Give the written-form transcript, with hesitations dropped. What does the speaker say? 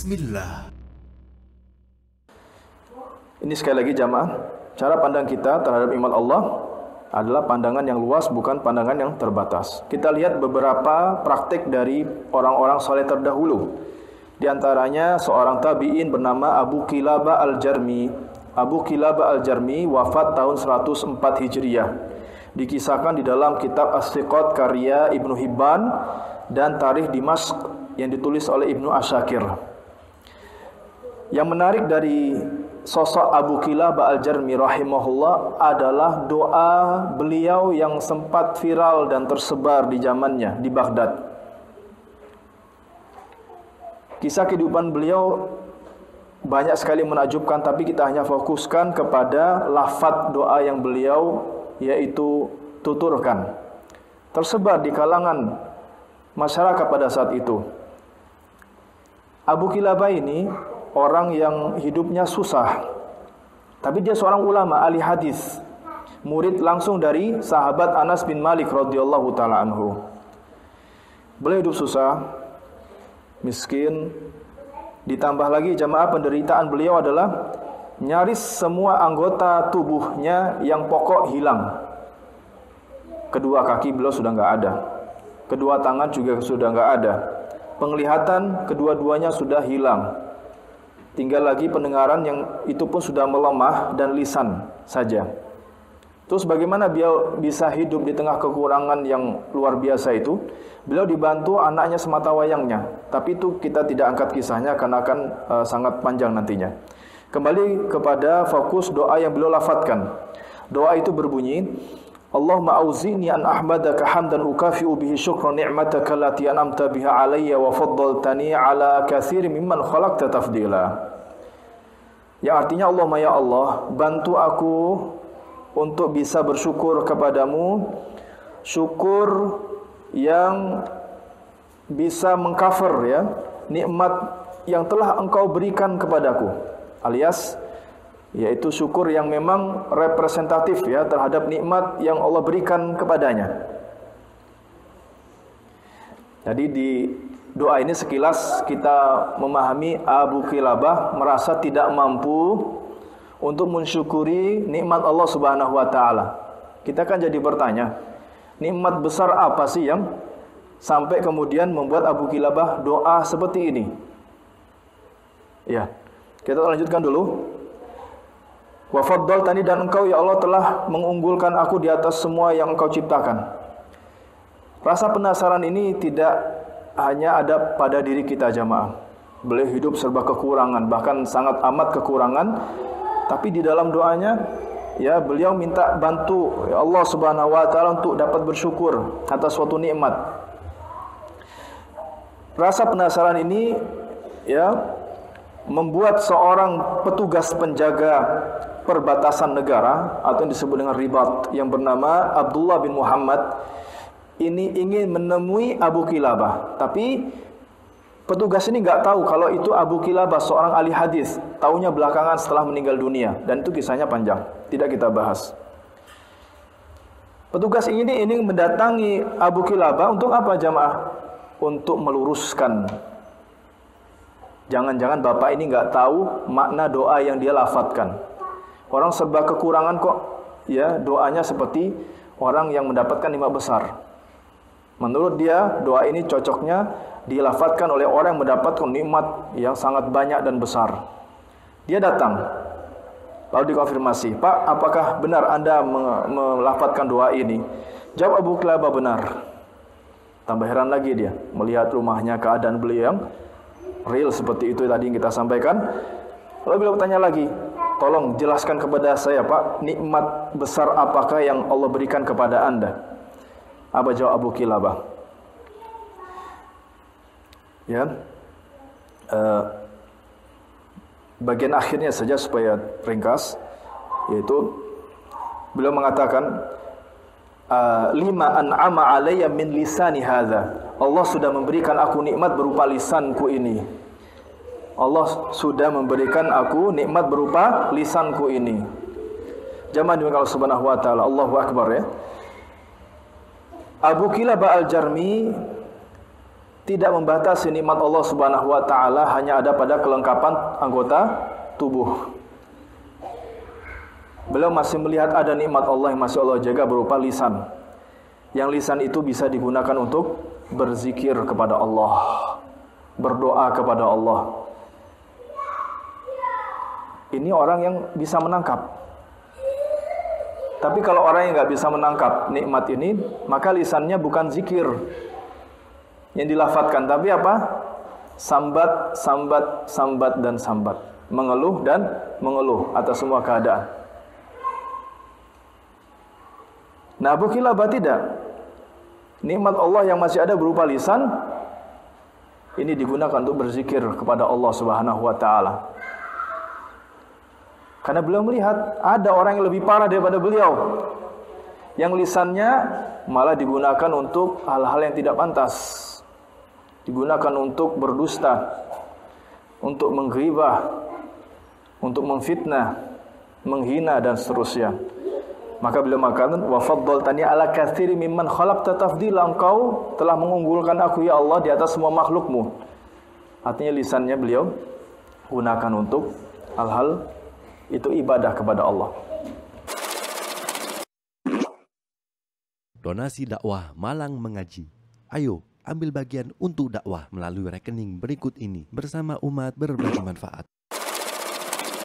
Bismillah. Ini sekali lagi jamaah, cara pandang kita terhadap nikmat Allah adalah pandangan yang luas, bukan pandangan yang terbatas. Kita lihat beberapa praktik dari orang-orang saleh terdahulu. Di antaranya seorang tabi'in bernama Abu Kilabah Al-Jarmi. Abu Kilabah Al-Jarmi wafat tahun 104 Hijriah. Dikisahkan di dalam kitab As-Siqat karya Ibnu Hibban dan Tarikh Dimashq yang ditulis oleh Ibnu Asyakir. Yang menarik dari sosok Abu Kilabah Al-Jarmi rahimahullah adalah doa beliau yang sempat viral dan tersebar di zamannya di Baghdad. Kisah kehidupan beliau banyak sekali menakjubkan, tapi kita hanya fokuskan kepada lafaz doa yang beliau yaitu tuturkan. Tersebar di kalangan masyarakat pada saat itu. Abu Kilabah ini orang yang hidupnya susah, tapi dia seorang ulama, ahli hadis, murid langsung dari sahabat Anas bin Malik radhiyallahu taala anhu. Beliau hidup susah, miskin, ditambah lagi jamaah penderitaan beliau adalah nyaris semua anggota tubuhnya yang pokok hilang. Kedua kaki beliau sudah enggak ada, kedua tangan juga sudah enggak ada, penglihatan kedua-duanya sudah hilang. Tinggal lagi pendengaran yang itu pun sudah melemah dan lisan saja. Terus bagaimana beliau bisa hidup di tengah kekurangan yang luar biasa itu? Beliau dibantu anaknya semata wayangnya. Tapi itu kita tidak angkat kisahnya karena akan sangat panjang nantinya. Kembali kepada fokus doa yang beliau lafadzkan. Doa itu berbunyi, Allahumma auzi'ni an ahmadaka hamdan ukafi'u bihi syukra ni'mataka allati an'amta biha alayya wa faddaltani ala katsirin mimman khalaqta tafdila. Yang artinya, Allahumma ya Allah, bantu aku untuk bisa bersyukur kepadamu, syukur yang bisa mengcover ya nikmat yang telah engkau berikan kepadaku, alias yaitu syukur yang memang representatif ya terhadap nikmat yang Allah berikan kepadanya. Jadi di doa ini sekilas kita memahami Abu Kilabah merasa tidak mampu untuk mensyukuri nikmat Allah Subhanahu wa taala. Kita kan jadi bertanya, nikmat besar apa sih yang sampai kemudian membuat Abu Kilabah doa seperti ini? Ya. Kita lanjutkan dulu. Wa faddaltani, dan engkau ya Allah telah mengunggulkan aku di atas semua yang engkau ciptakan. Rasa penasaran ini tidak hanya ada pada diri kita jamaah. Beliau hidup serba kekurangan, bahkan sangat amat kekurangan. Tapi di dalam doanya ya beliau minta bantu ya Allah Subhanahu wa taala untuk dapat bersyukur atas suatu nikmat. Rasa penasaran ini ya membuat seorang petugas penjaga perbatasan negara atau yang disebut dengan ribat yang bernama Abdullah bin Muhammad ini ingin menemui Abu Kilabah, tapi petugas ini enggak tahu kalau itu Abu Kilabah seorang ahli hadis. Taunya belakangan setelah meninggal dunia, dan itu kisahnya panjang, tidak kita bahas. Petugas ini ingin mendatangi Abu Kilabah untuk apa jamaah? Untuk meluruskan. Jangan-jangan bapak ini enggak tahu makna doa yang dia lafadzkan. Orang serba kekurangan kok ya doanya seperti orang yang mendapatkan nikmat besar. Menurut dia doa ini cocoknya dilafadzkan oleh orang yang mendapatkan nikmat yang sangat banyak dan besar. Dia datang, lalu dikonfirmasi, Pak, apakah benar Anda melafadzkan doa ini? Jawab Abu Kilabah, benar. Tambah heran lagi dia, melihat rumahnya, keadaan beliau yang real seperti itu tadi yang kita sampaikan. Lalu beliau bertanya lagi, tolong jelaskan kepada saya Pak, nikmat besar apakah yang Allah berikan kepada Anda? Apa jawab Abu Kilabah? Ya, bagian akhirnya saja supaya ringkas, yaitu beliau mengatakan, lima an'ama alayya min lisani hadza. Allah sudah memberikan aku nikmat berupa lisanku ini. Allah sudah memberikan aku nikmat berupa lisanku ini. Jamaah dimana Allah Subhanahu wa taala, Allahu akbar ya. Abu Kilabah Al-Jarmi tidak membatasi nikmat Allah Subhanahu wa taala hanya ada pada kelengkapan anggota tubuh. Beliau masih melihat ada nikmat Allah yang masih Allah jaga berupa lisan. Yang lisan itu bisa digunakan untuk berzikir kepada Allah, berdoa kepada Allah. Ini orang yang bisa menangkap. Tapi kalau orang yang nggak bisa menangkap nikmat ini, maka lisannya bukan zikir yang dilafadzkan, tapi apa? Sambat, sambat, sambat, dan sambat. Mengeluh dan mengeluh atas semua keadaan. Nah, Abu Kilabah tidak. Nikmat Allah yang masih ada berupa lisan, ini digunakan untuk berzikir kepada Allah Subhanahu wa taala. Karena beliau melihat ada orang yang lebih parah daripada beliau, yang lisannya malah digunakan untuk hal-hal yang tidak pantas, digunakan untuk berdusta, untuk mengghibah, untuk memfitnah, menghina dan seterusnya. Maka beliau mengatakan, wa faddaltani ala katsiri mimman khalaqta tafdila, engkau telah mengunggulkan aku ya Allah di atas semua makhlukmu. Artinya lisannya beliau gunakan untuk hal-hal itu ibadah kepada Allah. Donasi dakwah Malang Mengaji. Ayo ambil bagian untuk dakwah melalui rekening berikut ini bersama umat berbagi manfaat.